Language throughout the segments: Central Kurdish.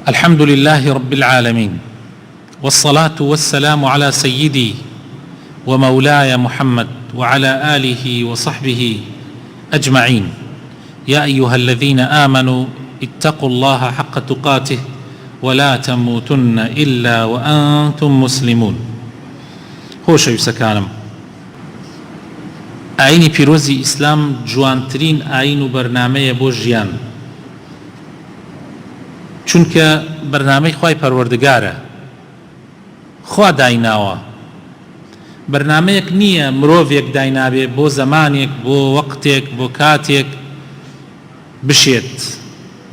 الحمد لله رب العالمين، والصلاة والسلام على سيدي ومولاي محمد وعلى آله وصحبه أجمعين. يا أيها الذين آمنوا اتقوا الله حق تقاته ولا تموتن إلا وأنتم مسلمون. خۆشەویستەکانم، ئاینی پیرۆزی ئیسلام جوانترین ئاین و بەرنامەیە بۆ ژیان، چونکە بەرنامەی خوای پەروەردگارە، خوا دایناوە. بەرنامەیەک نییە مرۆڤێک داینابێ بۆ زەمانێک، بۆ وەقتێک، بۆ کاتێک بشێت،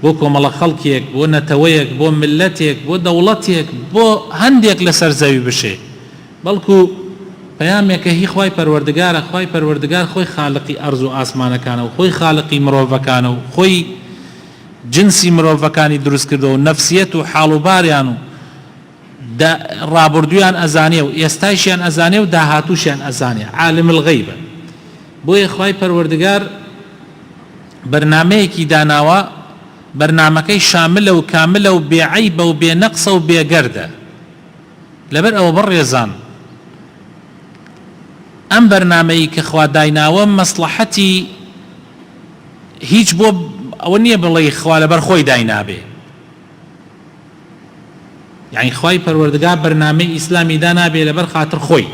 بۆ کۆمەڵە خەڵکێک، بۆ نەتەوەیەک، بۆ ملەتێک، بۆ دەوڵەتێک، بۆ هەندێک لەسەر زەوی بشێ، بەڵکو پەیامێکە هی خوای پەروەردگارە. خوای پەروەردگار خۆی خالقی ئەرز و ئاسمانەکانە و خۆی خالقی مرۆڤەکانە و خۆی جنسی مرۆڤەکانی دروست کردەوە و نەفسیەت و حاڵوباریان و ڕابردویان ئەزانێ و ئێستایشیان ئەزانێ و داهاتووشیان ئەزانێ، عالم الغەیبە. بۆیە خوای پەروەردگار بەرنامەیەکی داناوە، بەرنامەکەی شاملە و کاملە و بێعەیبە و بێنەقسە و بێگەردە. لەبەر ئەوە بڕێزان، ئەم بەرنامەی کە خوا دایناوە مەسلەحەتی هیچ بۆ ئەوە نییە بڵێ خوا لەبەر خۆی داینابێ. یعنی خوای پەروەردگار بەرنامەی ئیسلامی دانابێ لەبەر خاتر خۆی.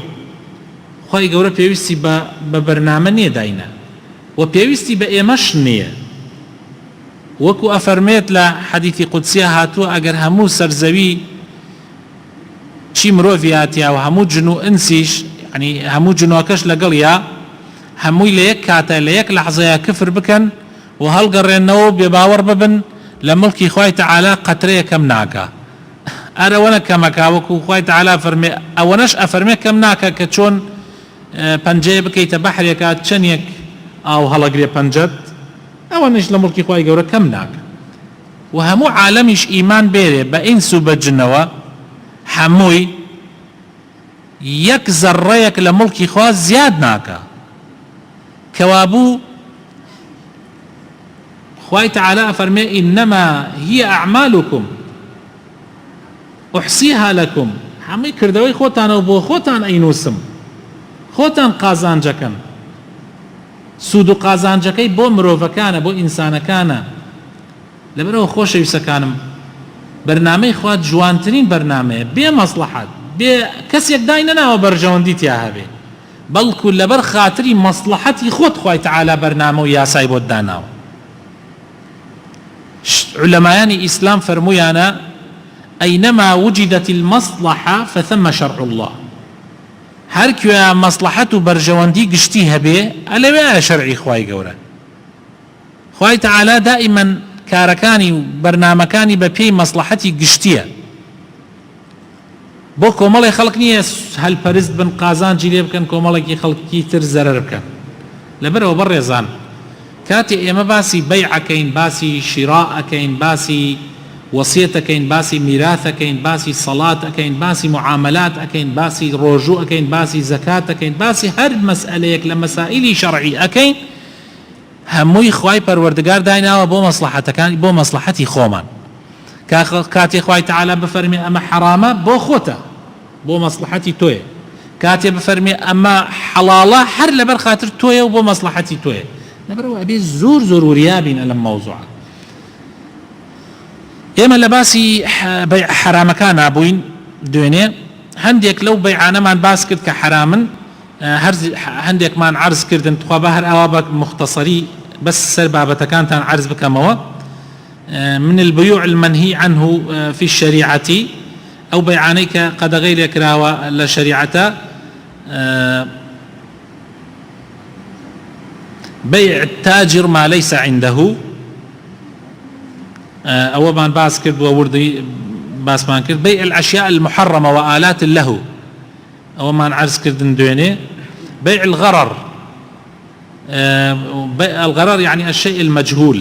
خوای گەورە پێویستی بە بەرنامە نییە داینا و پێویستی بە ئێمەش نییە. وەکو ئەفەرمێت لە حەدیثی قودسیە هاتووە، ئەگەر هەموو سەرزەوی چی مرۆڤی هاتیا و هەموو جن و ئینسیش، یعنی هەموو جنۆکەش لەگەڵیا، هەمووی لە یەک کاتە لە یەک لەحزەیە کفر بکەن و هەڵگەڕێنەوە بێباوەڕ ببن لە مڵکی خوای تەعالا قەترەیە کەم ناکە. ئەرەوەنە کەمەکا، وەکو خوای تەعالا فەرمێ، ئەوەنەش ئەفەرمێ کەم ناکە کە چۆن پەنجەیە بکەیتە بەحرێکا چەندێک ئاو هەڵەگرێ پەنجەت، ئەوەنەش لە مڵکی خوای گەورە کەم ناکە. و هەموو عالەمیش ئیمان بێرێ بە ئینس و بە جنەوە، هەمووی یەک زەڕەیەک لە مڵکی خوا زیاد ناکە. کەوابوو خوای تەعالا فەرمێ ئینەما هی ئەعمالکم ئوحسیها لەکم، هەمووی کردەوەی خۆتانەوە بۆ خۆتان ئەینووسم، خۆتان قازانجەکەن. سوود و قازانجەکەی بۆ مرۆڤەکانە، بۆ ئینسانەکانە. لەبەرەوە خۆشەویستەکانم، بەرنامەی خوا جوانترین بەرنامەیە، بێ مەسلەحەت، بێ کەسێک دای نەناوە بەرژەوەندی تیا هەبێ، بەڵکو لەبەر خاتری مەسلەحەتی خۆت خوای تەعالا بەرنامە و یاسای بۆت داناوە. علەمایانی ئیسلام فەرموویانە ئەینەما وجدت المەصلحە فثەمە شەرع الله. هەر کوێ مەسلەحەت و بەرژەوەندی گشتی هەبێ، ئەلەوێیە شەرعی خوای گەورە. خوای تەعالا دائیمەن کارەکانی و بەرنامەکانی بە پێی مەسلەحەتی گشتیە. بۆ کۆمەڵی خەڵک نییە هەلپەرست بن، قازانجی لێ بکەن، کۆمەڵێکی خەڵکی تر زەرەر بکەن. لەبەرەوە بەڕێزان، کاتێ ئێمە باسی بەیعەکەین، باسی شیراءەکەین، باسی وەسیەتەکەین، باسی میراثەکەین، باسی سەڵاتەکەین، باسی معاملات ئەکەین، باسی ڕۆژوو ئەکەین، باسی زەکات ئەکەین، باسی هەر مەسئلەیەک لە مەسائیلی شەرعی ئەکەین، هەمووی خوای پەروەردگار دایناوە بۆ مەسلەحەتەکان، بۆ مەسلەحەتی خۆمان. کاتێ خوای تەعالا بفەرمێ ئەمە حرامە، بۆ خۆتە، بۆ مەسلەحەتی تۆیە. کاتێ بفەرمێ ئەمە حەڵاڵە، هەر لەبەر خاتر تۆیە و بۆ مەسلەحەتی تۆیە. لەبەرەوە ئەبێ زۆر زۆر وریابین لەم مەوزوعە. ئێمە لە باسی بەیع حرامەکان نابووین. دوێنێ هەندێک لەو بەیعانەمان باس کرد کە حرامن، هەندێکمان عەرز کردن، تخوا بە هەر ئەوا بە مختصری بەس سەر بابەتەکانتان عەرز بکەمەوە. من البيوع المنهي عنه في الشريعة، أو بيعانيك قد غير كراوة لشريعة، بيع التاجر ما ليس عنده، أو من باس كرد ووردي باس مان كرد بيع الأشياء المحرمة وآلات له، أو من عرض كرد دويني بيع الغرر. الغرر يعني الشيء المجهول،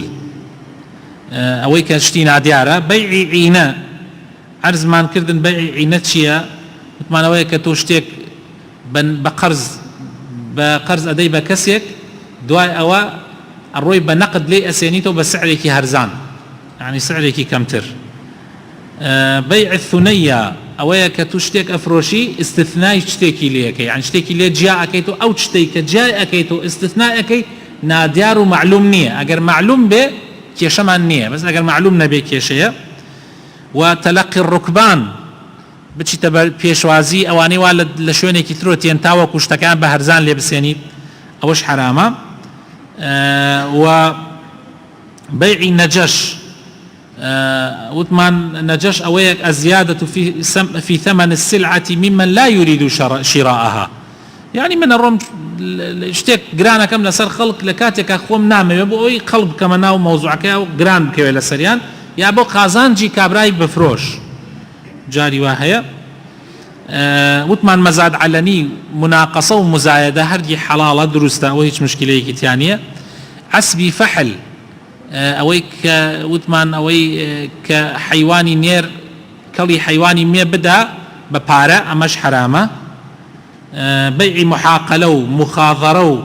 ئەوەی کە شتی نادیارە. بەیعی عینە، عەرزمان کردن بەیعی عینە چییە؟ وتمانەوەیە کە تۆ شتێک بە قەرز ئەدەی بە کەسێک، دوای ئەوە ئەڕۆی بە نەقد لێ ئەسێنیتەوە بە سعرێکی هەرزان، یعنی سعرێکی کەمتر. بيع الثنية ئەوەیە کە تو شتێک ئەفرۆشی ئستثنای شتێکی لێەکەی یان شتێکی لێ جیا ئەەکەیت و ئەو شتێک کە جای ئەەکەیت و ئستثنایەکەی نادیار و معلوم نییە ئەگەر معلوم بێ کێشەمان نییە بەس ئەگەر معلوم نەبێ کێشەیە و تەلەقی ڕوکبان بچیتە پێشوازی ئەوانەی وا لە شوێنێکی ترۆ تێن تاوەکو شتەکان بە هەرزان لێ بسێنیت ئەوەش حرامە و بيع نجش وثمان نجش أويك الزيادة في ثمن السلعة ممن لا يريد شراءها يعني من الرم اشتك جرانا كم لسر خلق لكاتك أخوم نعم يبقى قلب كما ناو موضوعك أو جران كوي لسريان يبقى قازان جي كابراي بفروش جاري واهية وثمان مزاد علني مناقصة ومزايدة هرجي حلالة درستا وهيش مشكلة كتانية عسبي فحل ئەوەی کە وتمان ئەوەی کە حیوانی نێر کەڵی حیوانی مێ بدا بە پارە ئەمەش حرامە بەیعی محاقەلە و مخاضەرە و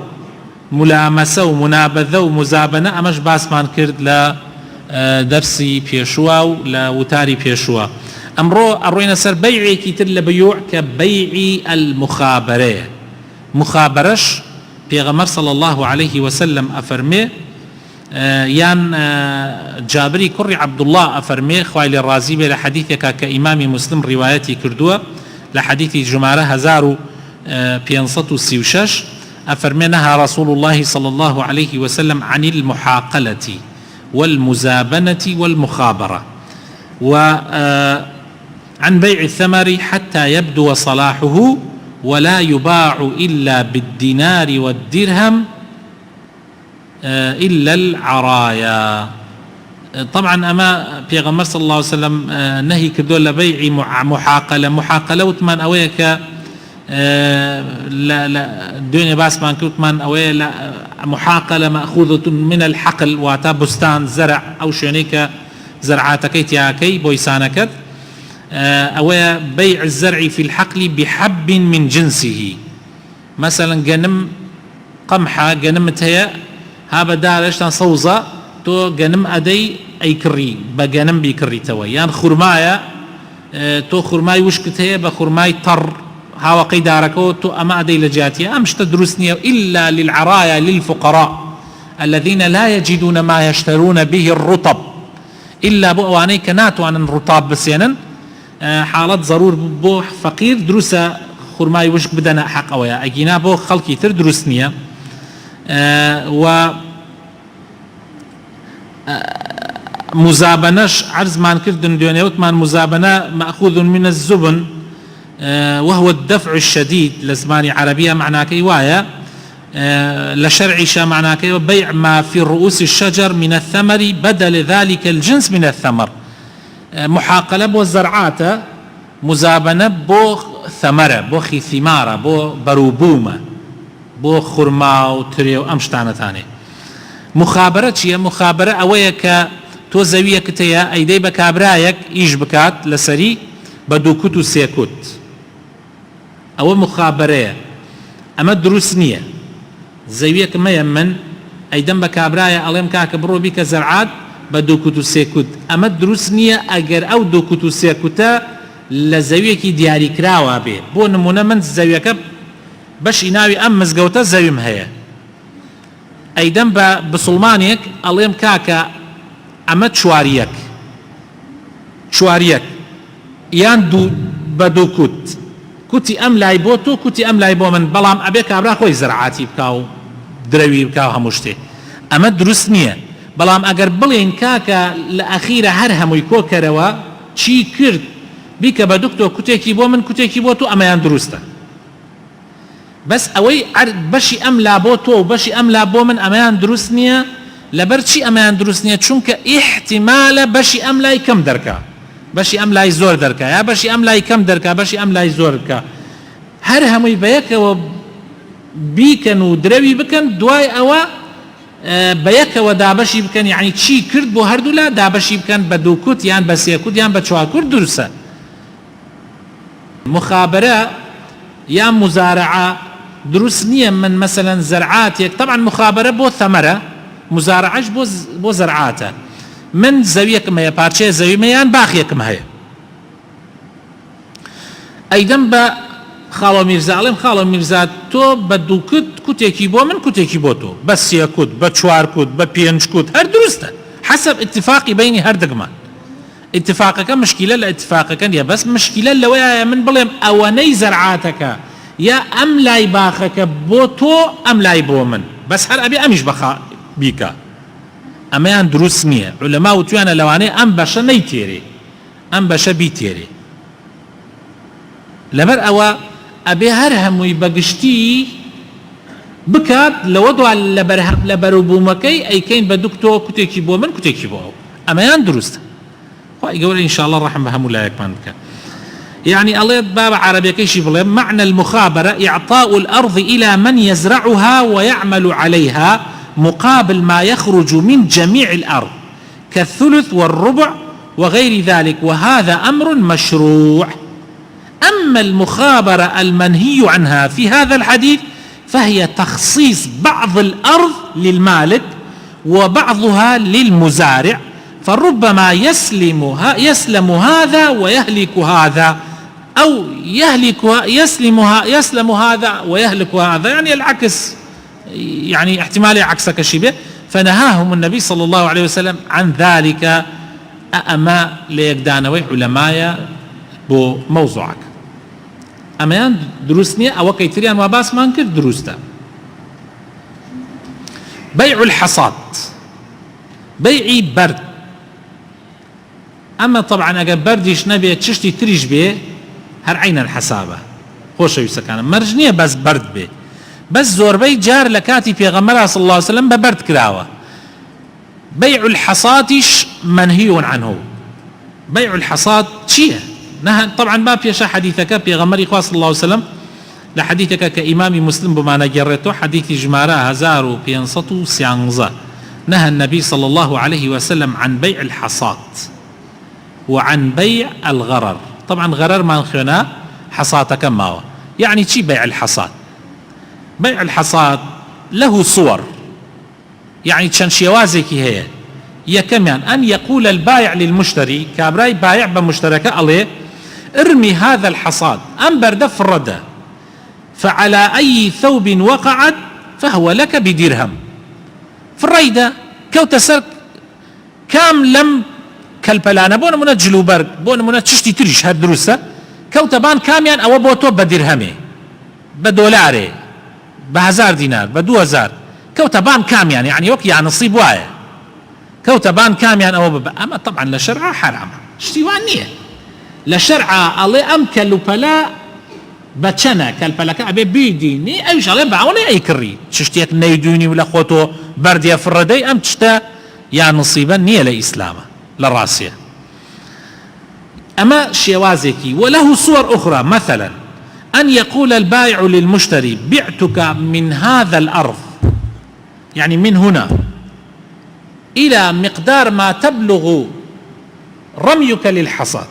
مولامەسە و منابەذە و مزابنە ئەمەش باسمان کرد لە دەرسی پێشووە و لە وتاری پێشووە ئەمڕۆ ئەڕۆینە سەر بەیعێکی تر لە بەیوع کە بەیعی المخابەرەیە مخابەرەش پێغەمبەر صلی الله عليه وسلم ئەفەرمێ يان جابري كري عبد الله أفرمي خوالي الرازي بلا حديثك كإمام مسلم روايتي كردوة لحديث جمارة هزارو بينصتو سيوشش أفرمي نهى رسول الله صلى الله عليه وسلم عن المحاقلة والمزابنة والمخابرة وعن بيع الثمر حتى يبدو صلاحه ولا يباع إلا بالدينار والدرهم إلا العرايا طبعا أما بيغمبر صلى الله عليه وسلم نهي كردو لبيع محاقلة وثمان أويك لا دنيا باس مان كوتمان أوي لا محاقلة مأخوذة من الحقل واتا بستان زرع أو شونيك زرعاتك تياكي بويسانكت أوي بيع الزرع في الحقل بحب من جنسه مثلا جنم قمحة جنمت هي هذا دارش صوزة تو جنم أدي أي كري بجنم بيكري توي يعني خرماية تو خرماي وشكت هي بخرماي طر هوا قيداركو تو أما أدي لجاتي أمش تدرسني إلا للعرايا للفقراء الذين لا يجدون ما يشترون به الرطب إلا بواني كناتو عن الرطاب بسينا حالات ضرور بو فقير دروسة خرماي وشك بدنا حق أويا أجينا بو خلقي تر درسني و مزابنش عرض ما نكردن ديونيوتمان مزابنة مأخوذ من الزبن وهو الدفع الشديد لزماني عربية معناك إيوايا لشرعي شا معناك بيع ما في رؤوس الشجر من الثمر بدل ذلك الجنس من الثمر محاقلة بو الزرعات مزابنة بو ثمرة بو خي ثمارة بو بروبومة بو خرما و تري و امشتانه ثاني مخابره چیه مخابره اوه که تو زویه کتیا ایدی بکابرایک ایش بکات لسری بدو کتو سیکوت او مخابره اما دروس نیه زویه که من ایدن بکابرای علیم که برو بی که زرعات بدو کتو سیکوت اما دروس نیه اگر او دو کتو سیکوتا لزویه کی دیاری کراوه بی بو نمونه من زویه که باش يناوي أم مزقوته زويم هي أيضا بسلمانيك أليم كاكا أما شواريك يان دو بدو كوتي أم لايبوتو كوتي أم لايبو من بلام أبيك أبرا خوي زرعاتي بكاو دروي بكاو هموشتي أما دروسنية بلام أقر بلين كاكا لأخيرا هرهم ويكو كروا چي كرد بيك بدوكتو كوتيكي بو من كوتيكي بوتو أما يان دروستا بس اوي بشي ام لابوتو وبشي ام لابو من امان دروسنيا لبرشي امان دروسنيا چونك احتمال بشي ام لاي كم دركا بشي ام لاي زور دركا يا بشي ام لاي كم دركا بشي ام لاي زور دركا هر همي بيك و بيكن ودروي بكن دواي اوا بيك ودابشي بكن يعني تشي كرد بو هردولا دابشي بكن بدوكوت يعني بسيكوت يعني بچواكور درسا مخابره يا مزارعه دروس نية من مثلا زرعاتك طبعا مخابرة بو ثمرة مزارعش بو زرعاته من زويك ما يبارشي زوي ميان باخيك ما هي ئەیدەم بە خاڵۆ میرزا ئەڵێم خاڵۆ میرزا تۆ بە دوو کوتێکی بۆ من کوتێکی بۆ تۆ بە 3 کوت بە 4 کوت بە 5 کوت هەر دروستە حسب اتفاقی بینی هەردەگمان اتفاقەکە مشکلە لە اتفاقەکە نیە بەس مشکلە لەوەیە من بڵێم ئەوەنەی زەرعاتەکە یا ئەم لای باخەکە بۆ تۆ ئەم لای بۆ من بەس هەر ئەبێ ئەمیش بەخا بیکە ئەمەیان دروست نییە عولەما وتویانە لەوانەیە ئەم بەشە نەیتێرێ ئەم بەشە بیتێرێ لەبەر ئەوە ئەبێ هەر هەمووی بەگشتی بکات لەوە دوا لە بەروبوومەکەی ئەیکەین بە دوکتۆ کوتێکی بۆ من کوتێکی بۆ ئەو ئەمەیان دروستە خی گەورە ئینشاءالله ڕەحم بە هەموو لایەکمان بکە يعني الله باب عربي كيش بلهم معنى المخابرة إعطاء الأرض إلى من يزرعها ويعمل عليها مقابل ما يخرج من جميع الأرض كالثلث والربع وغير ذلك وهذا أمر مشروع. أما المخابرة المنهي عنها في هذا الحديث فهي تخصيص بعض الأرض للمالك وبعضها للمزارع فربما يسلم هذا ويهلك هذا أو يسلم هذا ويهلك هذا يعني العكس يعني احتمال عكسك شبه فنهاهم النبي صلى الله عليه وسلم عن ذلك أما ليقدانوي علماء بو موضوعك أما دروسني أو كيتريان واباس ما انكر دروستا بيع الحصاد بيعي برد أما طبعا أجا برديش نبي تشتي تريش به هر عين الحسابة خوش يسكان مرجنية بس برد به بس زوربي جار لكاتي في غمرة صلى الله عليه وسلم ببرد كراوة. بيع الحصادش منهي عنه. بيع الحصاد شيء نهى طبعا ما في حديثك في غمرة صلى الله عليه وسلم لحديثك كإمام مسلم بما نجرته حديث جمارة هزار بينصتو سيانزا نهى النبي صلى الله عليه وسلم عن بيع الحصاد وعن بيع الغرر. طبعا غرر ما نخينا حصاتك ماوى يعني شي بيع الحصاد. بيع الحصاد له صور يعني تشنشيوازك هي كمان أن يقول البائع للمشتري كابراي بايع بمشترك عليه ارمي هذا الحصاد أنبر دف الردى فعلى أي ثوب وقعت فهو لك بدرهم في الريدة كوت سرك كام لم كالبلانة بون منا جلو برد بون منا تشتي تريش هاد دروسة كوتبان كاميان أو بوتو بدرهمي بدولاري ب1000 دينار ب2000 كوتبان كاميان يعني وك يعني نصيب وايه كوتبان كاميان أو أما طبعا لشرعة حرام اشتوانية لشرعة الله أم كالبلا بچنا كالبلا كأبي بيديني أيش عليه بعوني أي كري تشتيك نيدوني ولا خوتو بردية في الردي أم تشتا يا نصيبا نية لإسلامه للراسية. أما شيوازكي وله صور أخرى مثلا أن يقول البائع للمشتري بعتك من هذا الأرض يعني من هنا إلى مقدار ما تبلغ رميك للحصاد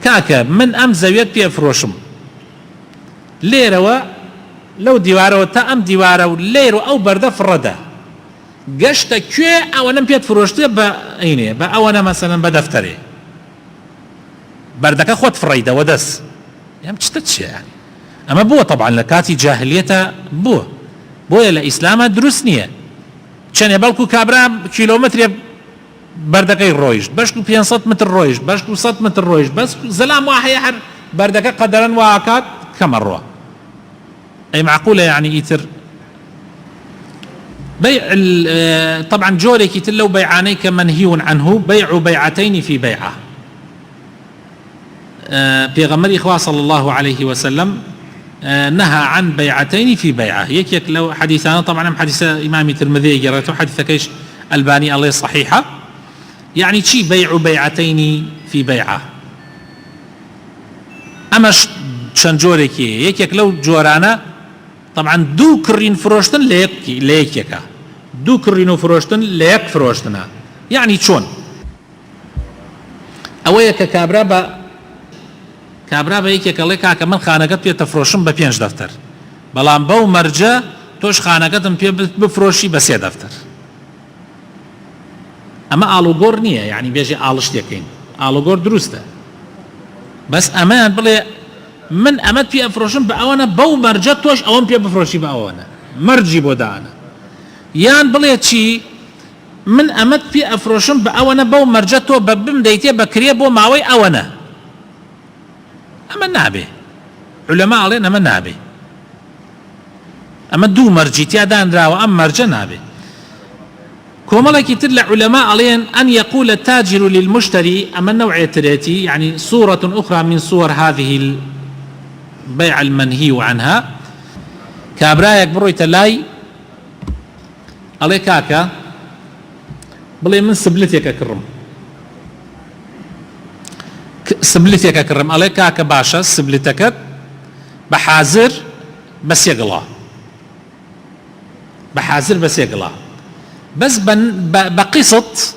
كاكا من أم زويت بيفروشم ليروا لو ديوارو تا أم ديوارو ليرو أو برده فرده قشت كي أو أنا بيت فروشته بأينه أو أنا مثلا بدفتري بردك أخوت فريدة ودس يعني تشتتش يعني أما بو طبعا لكاتي جاهليته بو إلى إسلام دروسنية كان يبالكو كابرا كيلومتر بردكي رويش باشكو 500 متر رويش باشكو 100 متر رويش بس زلام واحد يحر بردك قدرا واكات كمرة أي معقولة يعني إيتر بيع طبعا جوري كيتلو بيعانيك منهي عنه بيع بيعتين في بيعة. بيغمر إخوة صلى الله عليه وسلم نهى عن بيعتين في بيعة يك لو حديثنا طبعا حديث إمام الترمذي جرته حديث كيش الباني الله صحيحة يعني شي بيع بيعتين في بيعة. أما شنجورك يك لو جورانا طبعا دو كرين فروشتن ليك دو كرين فروشتن ليك فروشتنا يعني شون أويك كابرا بيك الله كاكا من خانقت بي تفروشم ب5 دفتر بلان بو مرجع توش خانقتم بي بفروشي ب3 دفتر. اما آلو غور نيه يعني بيجي آلش ديكين ئاڵوگۆڕ دروستە بەس ئەمەیان بڵێ من ئەمەت پێ ئەفرۆشم بە ئەوەنە بەو مەرجە تۆش ئەوەم پێ بفرۆشی بە ئەوەنە مەرجی بۆ دانە یان بڵێ چی من ئەمەت پێ ئەفرۆشم بە ئەوەنە بەو مەرجە تۆ بە بم دەیتێ بەکرێ بۆ ماوەی ئەوەنە ئەمە نابێ عولەما ئەڵێن ئەمە نابێ ئەمە دوو مەرجی تیادانراوە ئەم مەرجە نابێ كومالك تر علماء عليهم أن يقول التاجر للمشتري أما نوع تريتي يعني صورة أخرى من صور هذه البيع المنهي عنها كابرايك بروي تلاي عليك كاكا بلي من سبلتك كرم سبلتك كرم عليك كاكا باشا سبلتك بحازر بس يقلا بحازر بس يقلا بس بقسط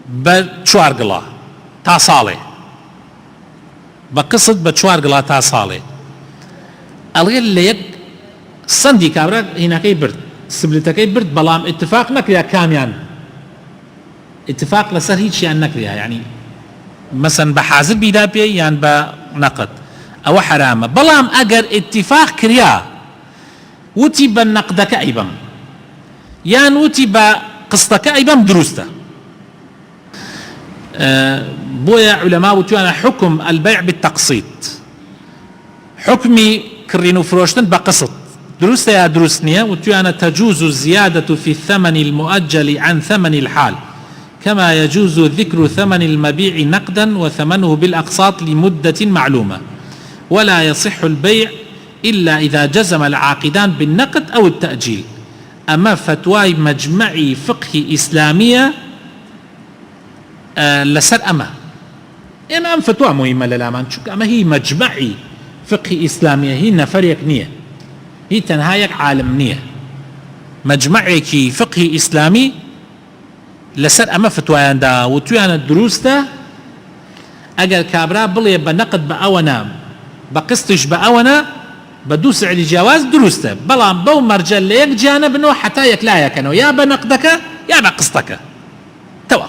بشوار قلا تا صالي بقسط بشوار قلا تا صالي الغير ليك صندي كابرا هنا كي برد سبلتكي برد بلام اتفاق نكريا كاميان اتفاق لسر هيك شيء نكريا يعني مثلا بحازر بيدا بي يعني بنقد او حرامه بلام اجر اتفاق كريا وتي بنقدك ايضا یان وتی بە قستەکە ئەی بەم دروستە بۆیە عولەما وتوانە حکم البيع بالتقسيط حکمی کڕین و فرۆشتن بە قسط دروستە یا دروست نییە وتوانە تجوز الزيادة في الثمن المؤجل عن ثمن الحال كما يجوز ذكر ثمن المبيع نقدا وثمنه بالأقساط لمدة معلومة ولا يصح البيع إلا إذا جزم العاقدان بالنقد أو التأجيل أما فتوى مجمعي فقهي إسلامية لسر أما أم فتوى مهمة للامان شو أما هي مجمعي فقهي إسلامية هي نفريك نية هي تنهايك عالم نية مجمعي كي فقهي إسلامي لسر أما فتوى عندها وتويانا دروسته أجل كابرا بلي بنقد بأونا بقسطش بأونا بدو سعر جواز دروسته بلام بو مرجل ليك جانب انه حتى يكلا يكنو يا بنقدك يا بقسطك توا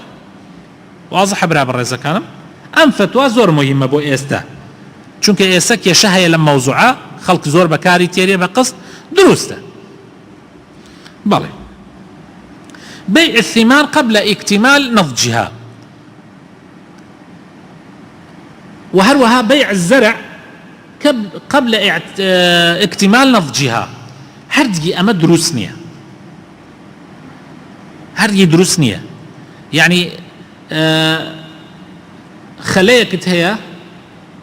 واضح برا بالرزا كانم ام فتوى زور مهمه بو استا چونك اسك يا شهيه لما موضوعه خلق زور بكاري تيري بقسط دروسته بلى بيع الثمار قبل اكتمال نضجها وهروها بيع الزرع قبل اكتمال نضجها هرجي أما دروسنية هرجي دروسنية يعني خليك هي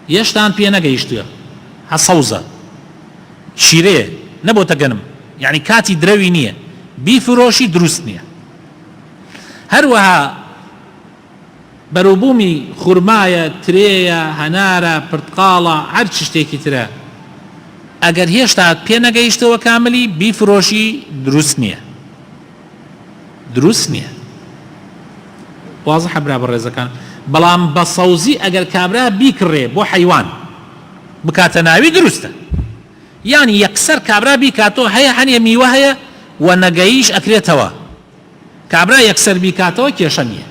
يشتان بينا جيشتوها هصوزة شيرية نبو تجنم يعني كاتي دروينية بفروشي دروسنية هروها بروبومي خرماية تريا هنارة برتقالة هرچ شتێکی ترە ئەگەر هێشتا پێ نەگەیشتەوە کاملی بیفرۆشی دروست نییە واضح برا بەڕێزەکان بەڵام بە سەوزی ئەگەر کابرا بیکڕێ بۆ حەیوان بکاتە ناوی دروستە یانی یەکسەر کابرا بیکاتەوە هەیە هەنیە میوە هەیە و نەگەیش ئەکرێتەوە کابرا یەکسەر بیکاتەوە کێشە نییە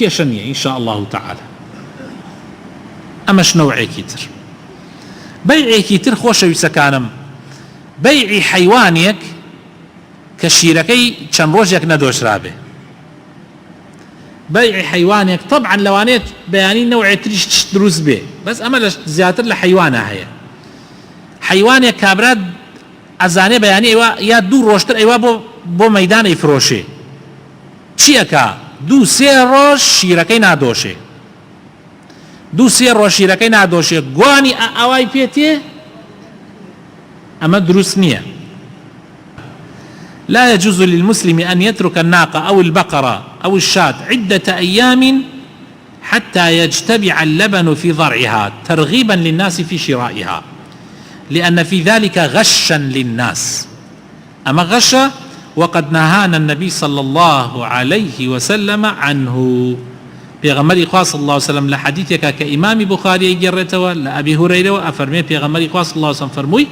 إن شاء الله تعالى أمش نوعي كتر بيعي كتر خوش يسكانم بيعي حيوانيك كشيركي كان روجك ندوش رابه بيعي حيوانيك طبعا لوانيت بيانين نوعي تريش دروس به بس أما زيادة لحيوانها هي حيوانيك كابراد أزاني بياني يا دور روشتر أيوا بو ميدان يفروشي چيكا دو سێ ڕۆژ شیرەکەی نادۆشێ دو سێ ڕۆژ شیرەکەی نادۆشێ گوانی ئەوای پێتێ ئەمە دروست نییە لا يجوز للمسلم أن يترك الناقة أو البقرة أو الشاة عدة أيام حتى يجتمع اللبن في ضرعها ترغيبا للناس في شرائها لأن في ذلك غشا للناس أما غش وقد نهانا النبي صلى الله عليه وسلم عنه پیغمبر خاص صلى الله عليه وسلم لحديثك كإمام بخاري جرته لأبي هريرة وأفرمي پیغمبر خاص صلى الله عليه وسلم فرموي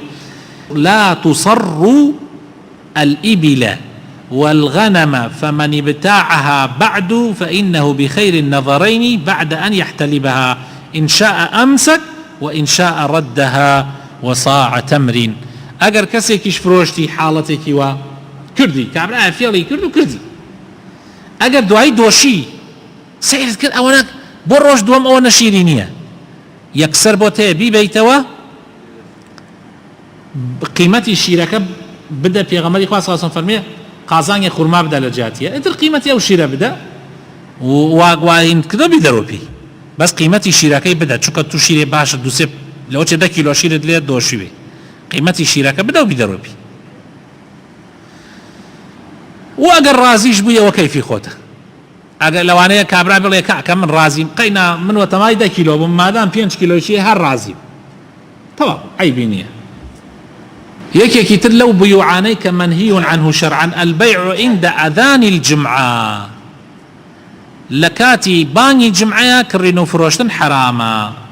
لا تصر الإبل والغنم فمن ابتاعها بعد فإنه بخير النظرين بعد أن يحتلبها إن شاء أمسك وإن شاء ردها وصاع تمر. ئەگەر کەسێکیش فرۆشتی حاڵەتێکی وا کردی کابرا فێڵی کرد و کردی ئەگەر دوایی دۆشی سەیرت کرد ئەوەنە بۆ ڕۆژ دووەم ئەوە نەشیری نییە یەکسەر بۆ تێ بیبەیتەوە قیمەتی شیرەکە بدە پێغەمبەری خوا صلی الله علیه و فەرمێ قازانێ خورما بدە لە جاتیە ئیتر قیمەتی ئەو شیرە بدە واگواین کردە بیدەڕۆپی بەس قیمەتی شیرەکەی بدە چونکە تو شیرێ باشە دووسێ لەوەچێ 10 کیلۆ شیرت لێ دۆشیوێ قیمەتی شیرەکە بدە و بیدەڕۆپی و ئەگەر ڕازیش بوویەوە کەیفی خۆتە ئەگەر لەوانەیە کابرا بڵێ کاکە من ڕازیم قەینا من وەتەمای 10 کیلۆ بم مادام 5 کیلۆشیە هەر ڕازیم تەواو عیبی نییە. یەکێکی تر لەو بيوعانەی کە منهی عنه شرعا البيع عند أذان الجمعة لە کاتی بانگی جمعەیە کڕین و فرۆشتن حرامە.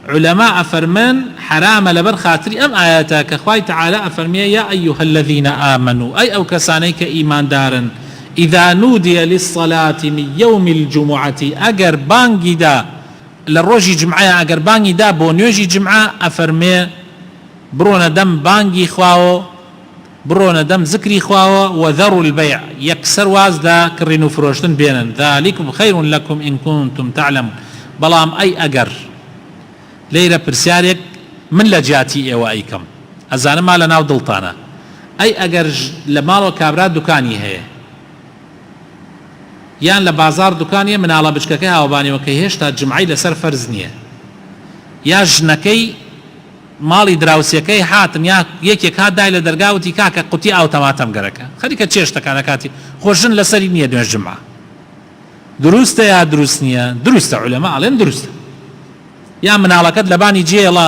علماء أفرمان حرام لبر خاطري أم آياتا كخواي تعالى أفرمي يا أيها الذين آمنوا أي أو كسانيك إيمان دارا إذا نودي للصلاة من يوم الجمعة أجر بانجي دا للروجي جمعة أجر بانجي دا بونيوجي جمعة أفرمي برونا دم بانجي خواو برونا دم ذكري خواو وذروا البيع يكسر واز دا كرينو فروشتن بينا ذلكم خير لكم إن كنتم تعلمون بلام أي أجر ليرة برسيارك من لجاتي ايوه ايكم ازانا ما لناو دلطانا اي اگر لمالو كابرات دكاني هي يان لبازار دكاني من على بشككي هاوباني وكي هشتا جمعي لسر فرزنية يا جنكي مالي دراوسيكي حاتم يا يكيك هاد داي لدرقاوتي كاكا قوتي او تماتم قركا خليك تشيشتا كانا كاتي خوشن لسري نية دون الجمعة دروستا يا دروسنية دروستا علماء علين دروستا يا مناڵەکەت لەبانی جێڵا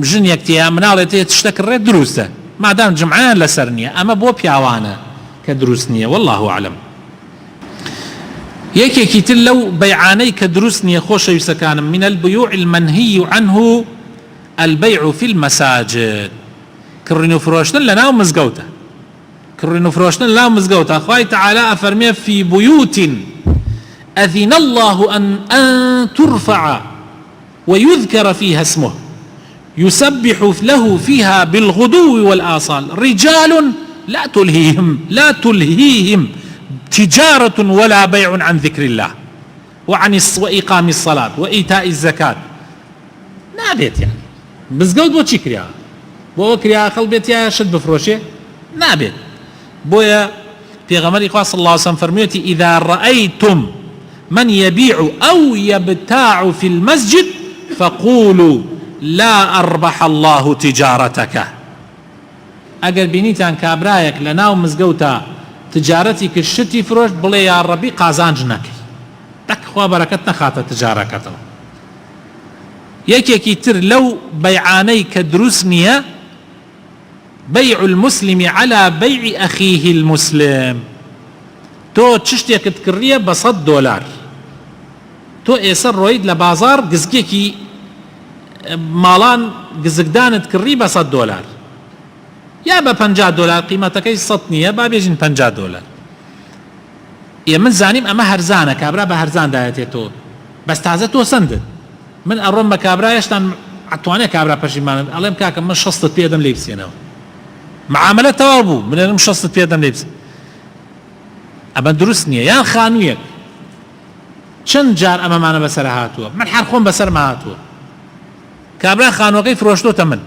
ژنێکتیە مناڵێت تشتە کڕێت دروستە مادام جمعیان لەسەر نییە ئەمە بۆ پیاوانە کە دروست نییە والله أعلم. یەکێکی تر لەو بەیعانەی کە دروست نییە خۆشەویستەکانم من البيوع المنهي عنه البيع في المساجد کڕین و فرۆشتن لەناو مزگەوتە کڕین و فرۆشتن لەناو مزگەوتە خوای تعالى أفەرمێ في بيوت أذن الله أن ترفع ويذكر فيها اسمه يسبح له فيها بالغدو والآصال رجال لا تلهيهم تجارة ولا بيع عن ذكر الله وإقام الصلاة وإيتاء الزكاة نابێت يعني مزگەوت بۆ چی کریا بۆ کریا خەڵ بێت یا شت بفرۆشێ نابێت بۆیە پێغەمبەری خوا صلی الله عليه وسلم فەرموویەتی إذا رأيتم من يبيع أو يبتاع في المسجد فقولوا لا أربح الله تجارتك ئەگەر بینیتان کابرایەک لەناو مزگەوتە تجارەتی کرشتی فرۆشت بڵێ یا ڕەبی قازانج نەکەی دەکخوا بەرەکەت نەخاتە تجارەکەتەوە. یەکێکی تر لەو بەیعانەی کە دروست نییە بيع المسلم على بيع أخيه المسلم تۆ چ شتێکت کڕیە بە $100 تۆ ئێستا ڕۆیت لە بازار گزگێکی ماڵان گزگدانت کڕی بە $100 یا بە $50 قیمەتەکەی 100 نییە با بێژین $50 ئێمە زانیم ئەمە هەرزانە کابرا بە هەرزان دایەتێت تۆ بەس تازە تۆ سندت من ئەڕۆم بە کابرا هێشتان ئەتوانێ کابرا پەشیمانم ئەڵێم کاکە من 60 پێدەم لێ بسێنەوە معاملە تەواو بوو منێنم 60 پێدەم لێ بسێن ئەمە دروست نییە. یان خانوویەک چەند جار ئەمەمانە بەسەر هاتووە من هەر خۆم بەسەرما هاتووە کابرا خانووەکەی فرۆشتۆتە من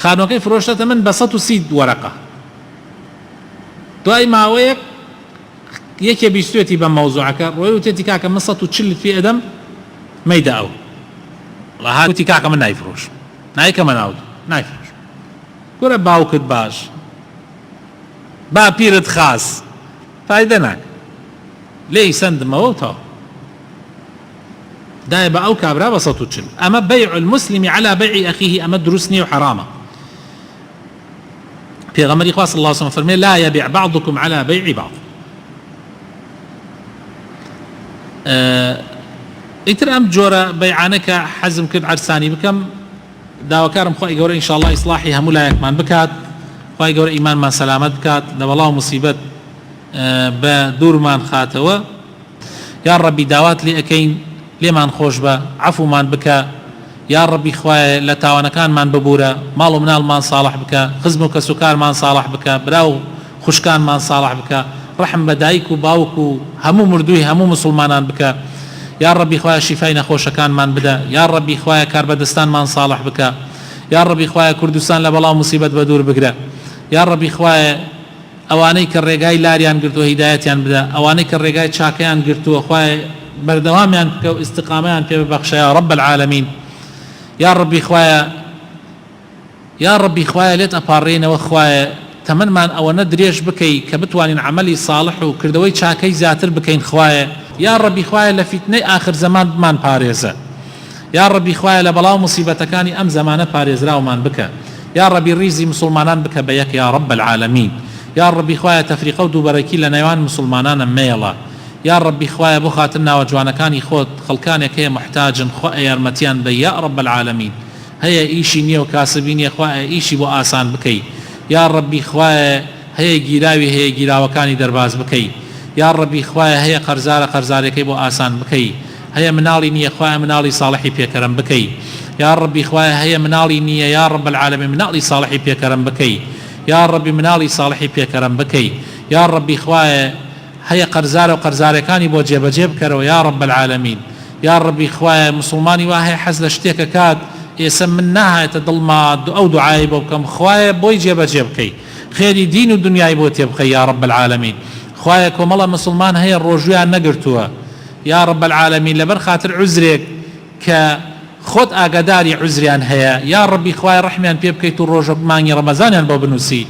خانووەکەی فرۆشتەتە من بە 130 وەرەقە دوای ماوەیەک یەکێ بیستوێتی بە مەوزوعەکە ڕۆی وتێتی کاکە من 140 پێ ئەدەم مەیدا ئەو وتی کاکە من نایفرۆش نایکەمە ناوت نایفرۆش گورە باوکت باش با پیرت خاص فایدە ناکە لێی سندمەوە تا دای بە ئەو کابرا بە 140 ئەمە بيع المسلم على بيع أخيه ئەمە دروست نییە و حرامە. پێغەمبەری خوا صلی الله عليه وسلم فەرمێ لا يبيع بعضكم على بيع بعض. ئیتر ئەم جۆرە بەیعانە کە حەزم کرد عەرسانی بکەم داواکارم خوای گەورە ئینشاءالله ئیسلاحی هەموو لایەکمان بکات خوای گەورە ئیمانمان سەلامەت بکات لە بەڵاو موسیبەت بە دوورمان خاتەوە یا ڕەبی داوات لێ ئەەکەین لێمان خۆش بە عەفومان بکە یا ڕەبی خوایە لە تاوانەکانمان ببورە ماڵ و مناڵمان ساڵح بکە خزم و کەسوکارمان ساڵح بکە براو خوشکانمان ساڵح بکە ڕەحم بە دایک و باوک و هەموو مردووی هەموو مسلمانان بکە یا ڕەبی خوایە شیفای نەخۆشەکانمان بدە یا ڕەبی خوایە کاربەدەستانمان ساڵح بکە یا ڕەبی خوایە کوردستان لە بەڵاو موسیبەت بە دوور بگرە یا ڕەبی خوایە ئەوانەی کە ڕێگای لاریان گرتووە هیدایەتیان بدە ئەوانەی کە ڕێگای چاکەیان گرتووە خوایە بەردەوامیان بکە و ئیستقامەیان پێ ببەخشە یا ڕەب العالەمین یا ڕەبی خوایە لێت ئەپاڕێنەوە خوایە تەمەنمان ئەوەنە درێژ بکەی کە بتوانین عەمەلی ساڵح و کردەوەی چاکەی زیاتر بکەین خوایە یا ڕەبی خوایە لە فیتنەی ئاخر زەمان بمان پارێزە یا ڕەبی خوایە لە بەڵاو موسیبەتەکانی ئەم زەمانە پارێزراومان بکە یا ڕەبی ڕیزی مسلمانان بکە بە یەک یا ڕەب العالەمین یا ڕەبی خوایە تەفریقە و دووبەرەکی لە نێوان مسلمانانە مێڵە یا ڕەبی خوایە بۆ خاتر ناوە جوانەکانی خۆت خەڵکانێک هەیە محتاجن خوا یارمەتیان بە یا ڕەب العالەمین هەیە ئیشی نییە و کاسبی نییە خوایە ئیشی بۆ ئاسان بکەی یا ڕەبی خوایە هەیە گیراوی هەیە گیراوەکانی دەرباز بکەی یا ڕەبی خوایە هەیە قەرزارەکەی بۆ ئاسان بکەی هەیە مناڵی نییە خوایە مناڵی ساڵحی پێکەرم بکەی یا ڕەبی خوایە هەیە مناڵی نییە یا ڕەب العالەمین مناڵی ساڵحی پێکەرم بکەی یا ڕەبی مناڵی ساڵحی پێکەرم بکەی یا ڕەبی خوایە هەیە قەرزارە و قەرزارەکانی بۆ جێبەجێ بکەرەوە یا ڕەب العالەمین یا ڕەبی خوایە مسلمانی وا هەیە حەز لە شتێکە کات ئێستا من ناهایەتە دڵما ئەو دوعای بۆ بکەم خوایە بۆی جێبەجێ بکەی خێری دین و دنیای بۆ تێ بخەی یا ڕەب العالەمین خوایە کۆمەڵە مسلمان هەیە ڕۆژویان نەگرتووە یا ڕەب العالەمین لەبەر خاتر عوزرێک کە خۆت ئاگاداری عوزریان هەیە یا ڕەبی خوایە ڕەحمیان پێ بکەیت و ڕۆژە مانگی ڕەمەزانیان بۆ بنووسی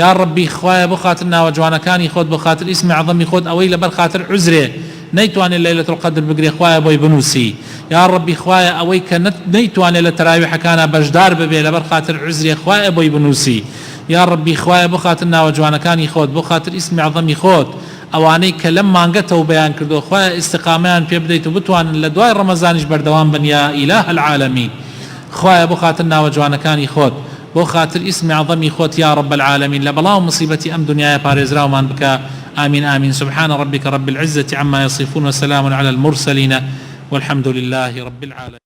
یا ڕەبی خوایە بۆ خاتر ناوە جوانەکانی خۆت بۆ خاتر ئیسمی عەظەمی خۆت ئەوەی لەبەر خاتر عوزرێ نەیتوانێت لەیلەتول القەدر بگرێ خوایە بۆی بنووسی یا ڕەبی خوایە ئەوەی کە نەیتوانێت لە تەراویحەکانە بەشدار ببێ لەبەر خاتر عوزرێ خوایە بۆی بنووسی یا ڕەبی خوایە بۆ خاتر ناوە جوانەکانی خۆت بۆ خاتر ئیسمی عەظەمی خۆت ئەوانەی کە لەم مانگە تەوبەیان کردو خوایە ئیستیقامەیان پێ بدەیت و بتوانن لە دوای ڕەمەزانیش بەردەوام بن یا ئیلاه العالەمین خوایە بۆ خاتر ناوە جوانەکانی خۆت بۆ خاتر ئیسمی عەظەمی خۆت یا ڕەب العالەمین لە بەڵاو مصیبەتی ئەم دنیای پارێزراومان بکە آمين آمين سبحان ربك رب العزة عما يصفون وسلام على المرسلين والحمد لله رب العالمين.